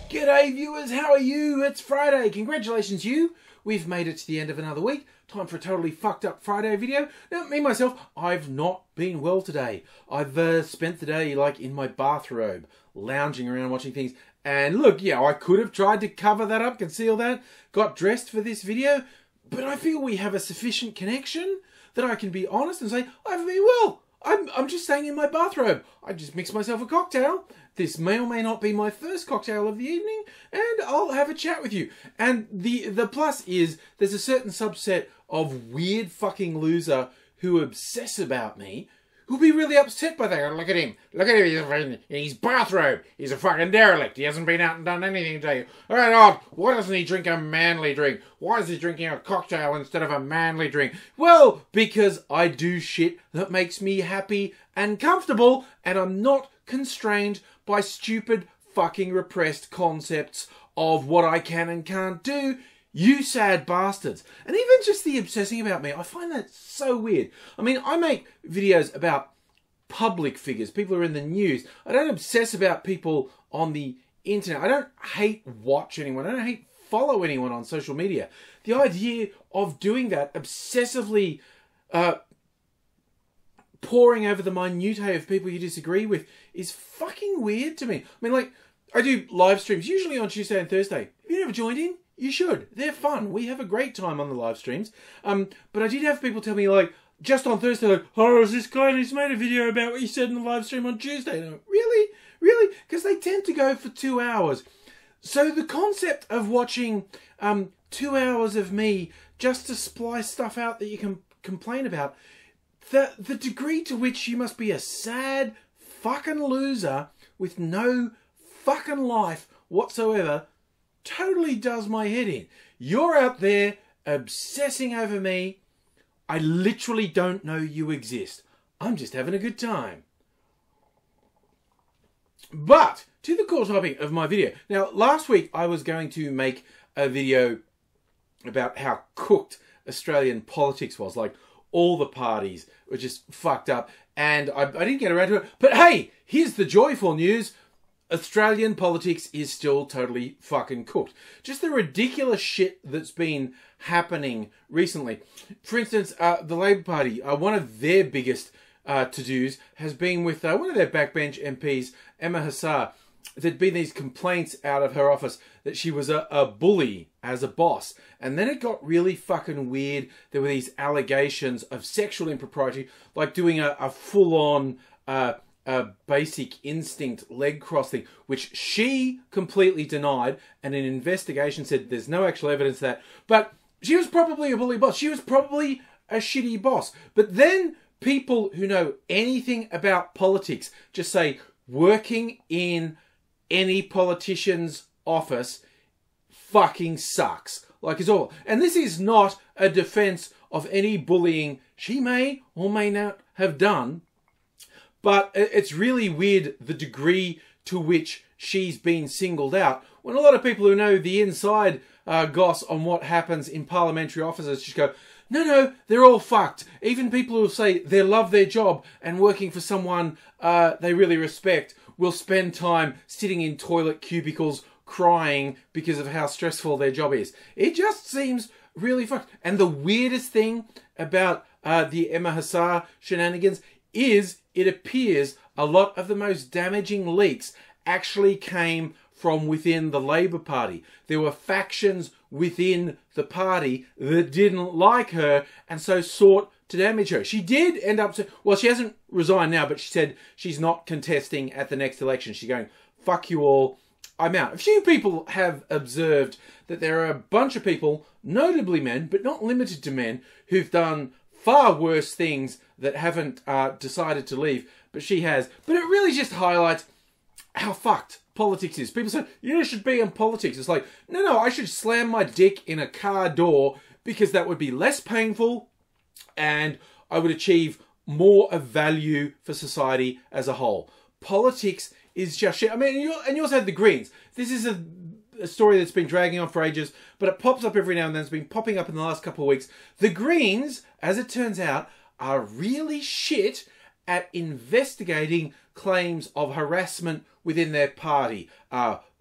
G'day viewers, how are you? It's Friday. Congratulations you. We've made it to the end of another week. Time for a totally fucked up Friday video. Now, me myself, I've not been well today. I've spent the day like in my bathrobe, lounging around watching things. And look, yeah, I could have tried to cover that up, conceal that, got dressed for this video, but I feel we have a sufficient connection that I can be honest and say, I haven't been well. I'm just staying in my bathrobe. I just mixed myself a cocktail. This may or may not be my first cocktail of the evening, and I'll have a chat with you. And the plus is there's a certain subset of weird fucking loser who obsess about me who'll be really upset by that. Look at him. Look at him. He's in his bathrobe. He's a fucking derelict. He hasn't been out and done anything today. All right, oh, why doesn't he drink a manly drink? Why is he drinking a cocktail instead of a manly drink? Well, because I do shit that makes me happy and comfortable, and I'm not constrained by stupid fucking repressed concepts of what I can and can't do. You sad bastards. And even just the obsessing about me, I find that so weird. I mean, I make videos about public figures, people who are in the news. I don't obsess about people on the internet. I don't hate watch anyone. I don't hate follow anyone on social media. The idea of doing that, obsessively poring over the minutiae of people you disagree with, is fucking weird to me. I mean, like, I do live streams, usually on Tuesday and Thursday. Have you never joined in? You should. They're fun. We have a great time on the live streams. But I did have people tell me, like, just on Thursday, like, oh, is this guy who's made a video about what you said in the live stream on Tuesday? And I'm like, really? Really? Because they tend to go for 2 hours. So the concept of watching 2 hours of me just to splice stuff out that you can complain about, the degree to which you must be a sad fucking loser with no fucking life whatsoever totally does my head in. You're out there obsessing over me. I literally don't know you exist. I'm just having a good time. But to the core topic of my video. Now, last week I was going to make a video about how cooked Australian politics was. Like, all the parties were just fucked up. And I didn't get around to it. But hey, here's the joyful news. Australian politics is still totally fucking cooked. Just the ridiculous shit that's been happening recently. For instance, the Labor Party, one of their biggest to-dos has been with one of their backbench MPs, Emma Hassar. There'd been these complaints out of her office that she was a bully as a boss. And then it got really fucking weird. There were these allegations of sexual impropriety, like doing a full-on basic instinct leg cross thing, which she completely denied, and an investigation said there's no actual evidence of that. But she was probably a bully boss. She was probably a shitty boss. But then people who know anything about politics just say working in any politician's office fucking sucks. Like, it's all. And this is not a defense of any bullying she may or may not have done. But it's really weird the degree to which she's been singled out, when a lot of people who know the inside goss on what happens in parliamentary offices just go, no, they're all fucked. Even people who say they love their job and working for someone they really respect will spend time sitting in toilet cubicles crying because of how stressful their job is. It just seems really fucked. And the weirdest thing about the Emma Hassar shenanigans is it appears a lot of the most damaging leaks actually came from within the Labor Party. There were factions within the party that didn't like her and so sought to damage her. She did end up... Well, she hasn't resigned now, but she said she's not contesting at the next election. She's going, fuck you all, I'm out. A few people have observed that there are a bunch of people, notably men, but not limited to men, who've done far worse things that haven't decided to leave, but she has. But it really just highlights how fucked politics is. People say, you should be in politics. It's like, no, I should slam my dick in a car door because that would be less painful and I would achieve more of value for society as a whole. Politics is just shit. I mean, you also had the Greens. This is a story that's been dragging on for ages, but it pops up every now and then. It's been popping up in the last couple of weeks. The Greens, as it turns out, are really shit at investigating claims of harassment within their party.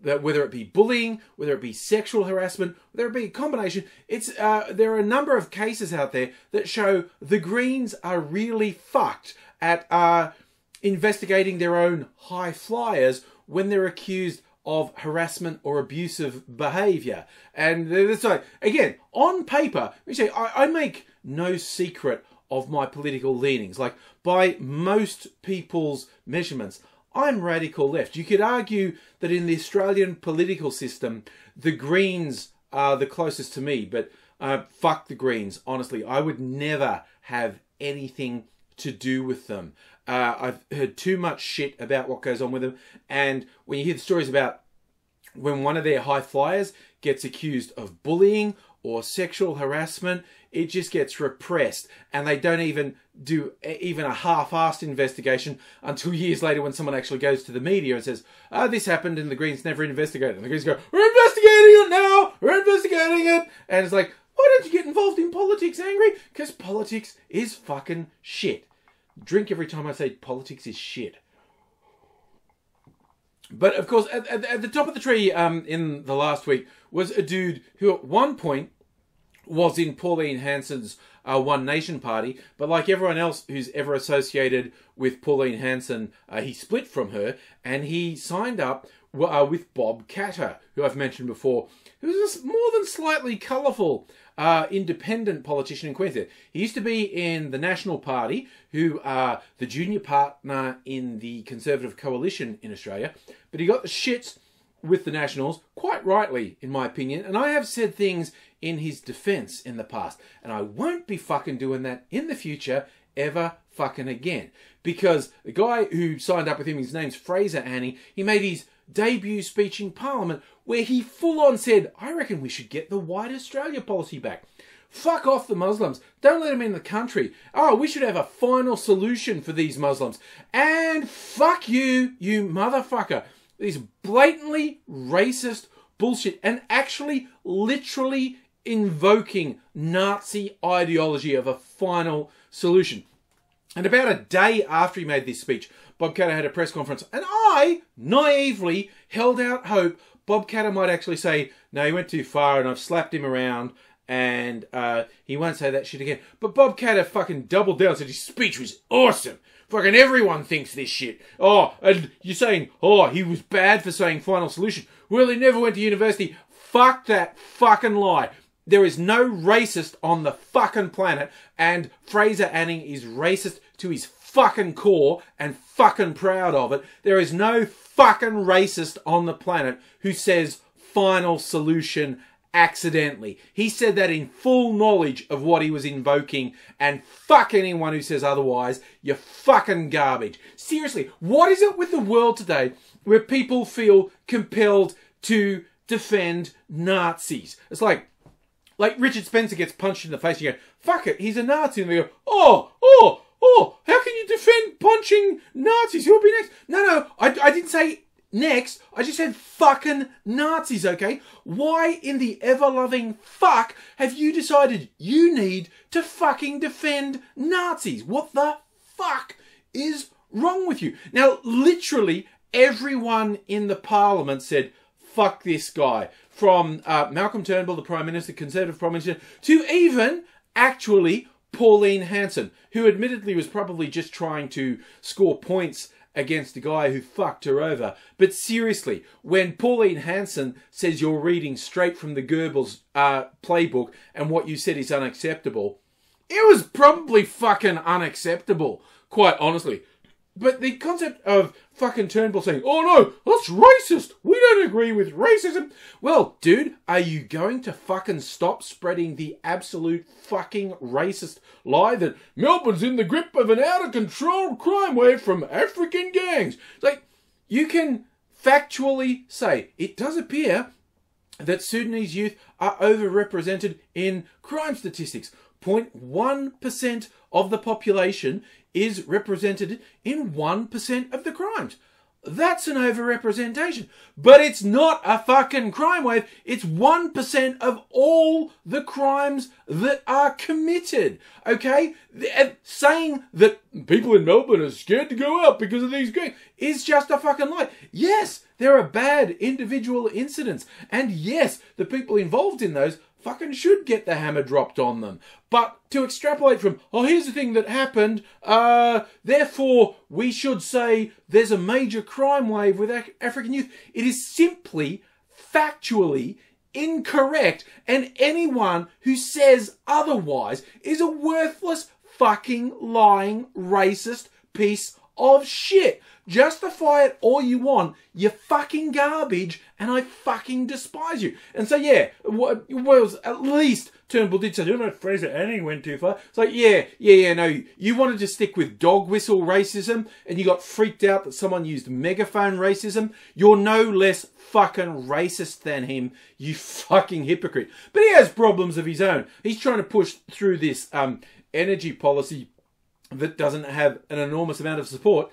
Whether it be bullying, whether it be sexual harassment, whether it be a combination. There are a number of cases out there that show the Greens are really fucked at investigating their own high flyers when they're accused of harassment or abusive behaviour. And it's like, again, on paper, I make no secret of my political leanings. Like, by most people's measurements, I'm radical left. You could argue that in the Australian political system, the Greens are the closest to me, but fuck the Greens. Honestly, I would never have anything to do with them. I've heard too much shit about what goes on with them, and when you hear the stories about when one of their high flyers gets accused of bullying or sexual harassment, it just gets repressed, and they don't even do even a half-assed investigation until years later when someone actually goes to the media and says, this happened, and the Greens never investigated. And the Greens go, we're investigating it now! We're investigating it! And it's like, why don't you get involved in politics, Angry? Because politics is fucking shit. Drink every time I say politics is shit. But, of course, at the top of the tree in the last week was a dude who at one point was in Pauline Hanson's One Nation party, but like everyone else who's ever associated with Pauline Hanson, he split from her, and he signed up with Bob Katter, who I've mentioned before, who's a more than slightly colourful independent politician in Queensland. He used to be in the National Party, who are the junior partner in the Conservative Coalition in Australia, but he got the shits with the Nationals, quite rightly, in my opinion, and I have said things in his defence in the past, and I won't be fucking doing that in the future ever fucking again, because the guy who signed up with him, his name's Fraser Anning, he made his debut speech in Parliament where he full-on said, I reckon we should get the White Australia policy back. Fuck off the Muslims. Don't let them in the country. Oh, we should have a final solution for these Muslims. And fuck you, you motherfucker. These blatantly racist bullshit, and actually literally invoking Nazi ideology of a final solution. And about a day after he made this speech, Bob Katter had a press conference, and I naively held out hope Bob Katter might actually say, no, he went too far and I've slapped him around and he won't say that shit again. But Bob Katter fucking doubled down and said his speech was awesome. Fucking everyone thinks this shit. Oh, and you're saying, oh, he was bad for saying final solution. Well, he never went to university. Fuck that fucking lie. There is no racist on the fucking planet, and Fraser Anning is racist to his fucking core and fucking proud of it. There is no fucking racist on the planet who says final solution accidentally. He said that in full knowledge of what he was invoking, and fuck anyone who says otherwise. You're fucking garbage. Seriously, what is it with the world today where people feel compelled to defend Nazis? It's like Richard Spencer gets punched in the face and you go, fuck it, he's a Nazi. And they go, oh, how can you defend punching Nazis? Who'll be next? No, I didn't say next. I just said fucking Nazis, okay? Why in the ever-loving fuck have you decided you need to fucking defend Nazis? What the fuck is wrong with you? Now, literally, everyone in the Parliament said, fuck this guy. From Malcolm Turnbull, the Prime Minister, Conservative Prime Minister, to even, actually, Pauline Hanson, who admittedly was probably just trying to score points against a guy who fucked her over. But seriously, when Pauline Hanson says you're reading straight from the Goebbels playbook and what you said is unacceptable, it was probably fucking unacceptable, quite honestly. But the concept of fucking Turnbull saying, oh no, that's racist, we don't agree with racism. Well, dude, are you going to fucking stop spreading the absolute fucking racist lie that Melbourne's in the grip of an out-of-control crime wave from African gangs? It's like, you can factually say, it does appear that Sudanese youth are overrepresented in crime statistics. 0.1% of the population is represented in 1% of the crimes. that's an overrepresentation. But it's not a fucking crime wave. It's 1% of all the crimes that are committed. Okay? Saying that people in Melbourne are scared to go out because of these gangs is just a fucking lie. Yes, there are bad individual incidents. And yes, the people involved in those fucking should get the hammer dropped on them. But to extrapolate from, oh, here's the thing that happened, therefore we should say there's a major crime wave with African youth, it is simply factually incorrect, and anyone who says otherwise is a worthless, fucking, lying, racist piece of shit. Justify it all you want. You're fucking garbage, and I fucking despise you. And so, yeah, well, at least Turnbull did say, you're not Fraser Anning went too far. It's like, yeah, no, you wanted to stick with dog whistle racism, and you got freaked out that someone used megaphone racism. You're no less fucking racist than him, you fucking hypocrite. But he has problems of his own. He's trying to push through this energy policy that doesn't have an enormous amount of support,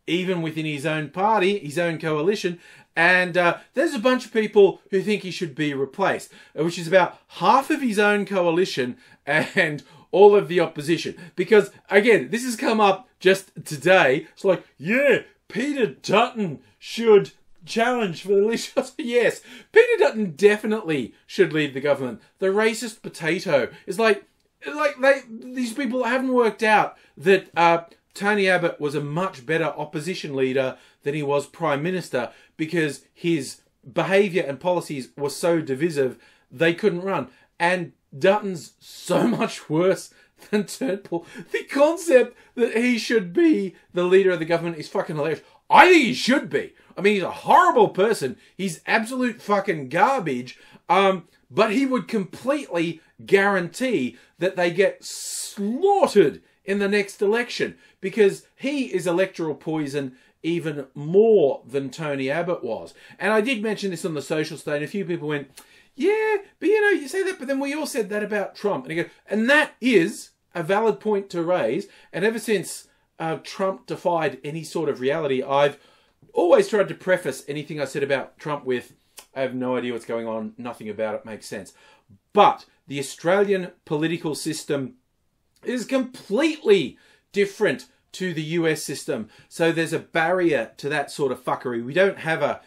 even within his own party, his own coalition. And there's a bunch of people who think he should be replaced, which is about half of his own coalition and all of the opposition. Because, again, this has come up just today. It's like, yeah, Peter Dutton should challenge for the leadership. Yes, Peter Dutton definitely should lead the government. The racist potato is these people haven't worked out that Tony Abbott was a much better opposition leader than he was Prime Minister because his behaviour and policies were so divisive they couldn't run. And Dutton's so much worse than Turnbull. The concept that he should be the leader of the government is fucking hilarious. I think he should be. I mean, he's a horrible person. He's absolute fucking garbage. But he would completely guarantee that they get slaughtered in the next election because he is electoral poison even more than Tony Abbott was. And I did mention this on the social state, and a few people went, yeah, but you know, you say that, but then we all said that about Trump. And he goes, and that is a valid point to raise. And ever since Trump defied any sort of reality, I've always tried to preface anything I said about Trump with, I have no idea what's going on, nothing about it makes sense. But the Australian political system is completely different to the US system. So there's a barrier to that sort of fuckery. We don't have a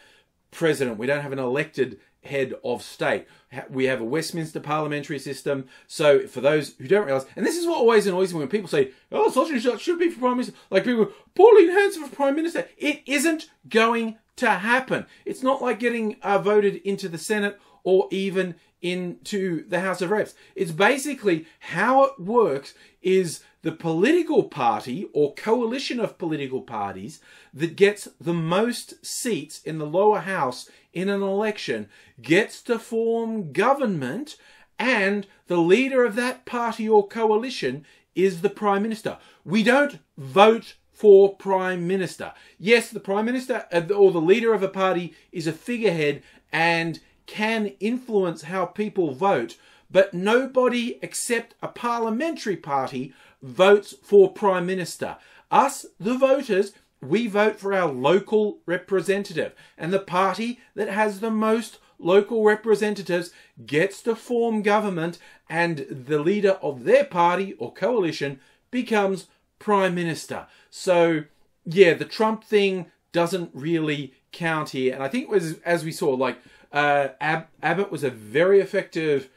president. We don't have an elected head of state. We have a Westminster parliamentary system. So for those who don't realise, and this is what always annoys me when people say, oh, sausage should be for Prime Minister. Like people go, Pauline Hanson for Prime Minister. It isn't going to happen. It's not like getting voted into the Senate or even into the House of Reps. It's basically how it works is the political party or coalition of political parties that gets the most seats in the lower house in an election gets to form government, and the leader of that party or coalition is the Prime Minister. We don't vote for Prime Minister. Yes, the Prime Minister or the leader of a party is a figurehead and can influence how people vote, but nobody except a parliamentary party votes for Prime Minister. Us, the voters, we vote for our local representative, and the party that has the most local representatives gets to form government, and the leader of their party or coalition becomes Prime Minister. So, yeah, the Trump thing doesn't really count here. And I think it was, as we saw, like, Abbott was a very effective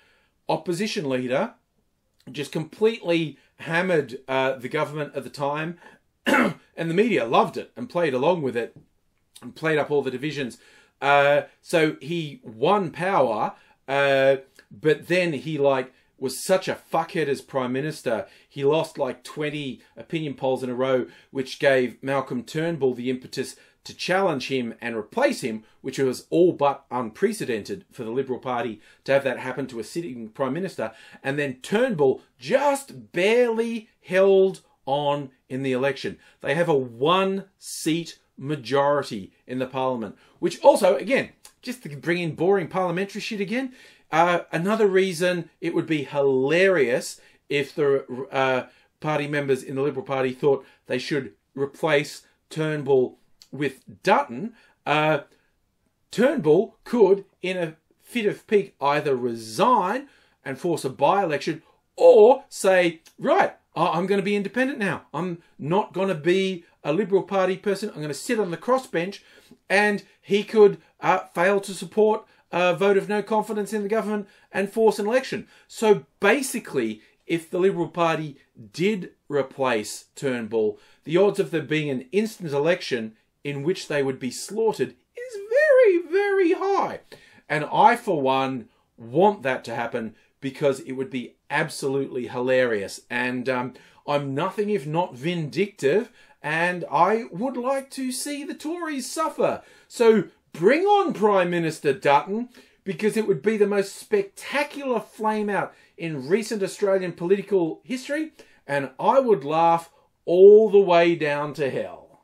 opposition leader, just completely hammered the government at the time, and the media loved it and played along with it and played up all the divisions. So he won power, but then he was such a fuckhead as Prime Minister, he lost 20 opinion polls in a row, which gave Malcolm Turnbull the impetus to challenge him and replace him, which was all but unprecedented for the Liberal Party to have that happen to a sitting Prime Minister. And then Turnbull just barely held on in the election. They have a 1-seat majority in the Parliament, which also, again, just to bring in boring parliamentary shit again, another reason it would be hilarious if the party members in the Liberal Party thought they should replace Turnbull with Dutton, Turnbull could, in a fit of pique, either resign and force a by-election, or say, right, I'm going to be independent now. I'm not going to be a Liberal Party person. I'm going to sit on the crossbench, and he could fail to support a vote of no confidence in the government and force an election. So basically, if the Liberal Party did replace Turnbull, the odds of there being an instant election in which they would be slaughtered is very, very high. And I, for one, want that to happen because it would be absolutely hilarious. And I'm nothing if not vindictive, and I would like to see the Tories suffer. So bring on Prime Minister Dutton, because it would be the most spectacular flame out in recent Australian political history, and I would laugh all the way down to hell.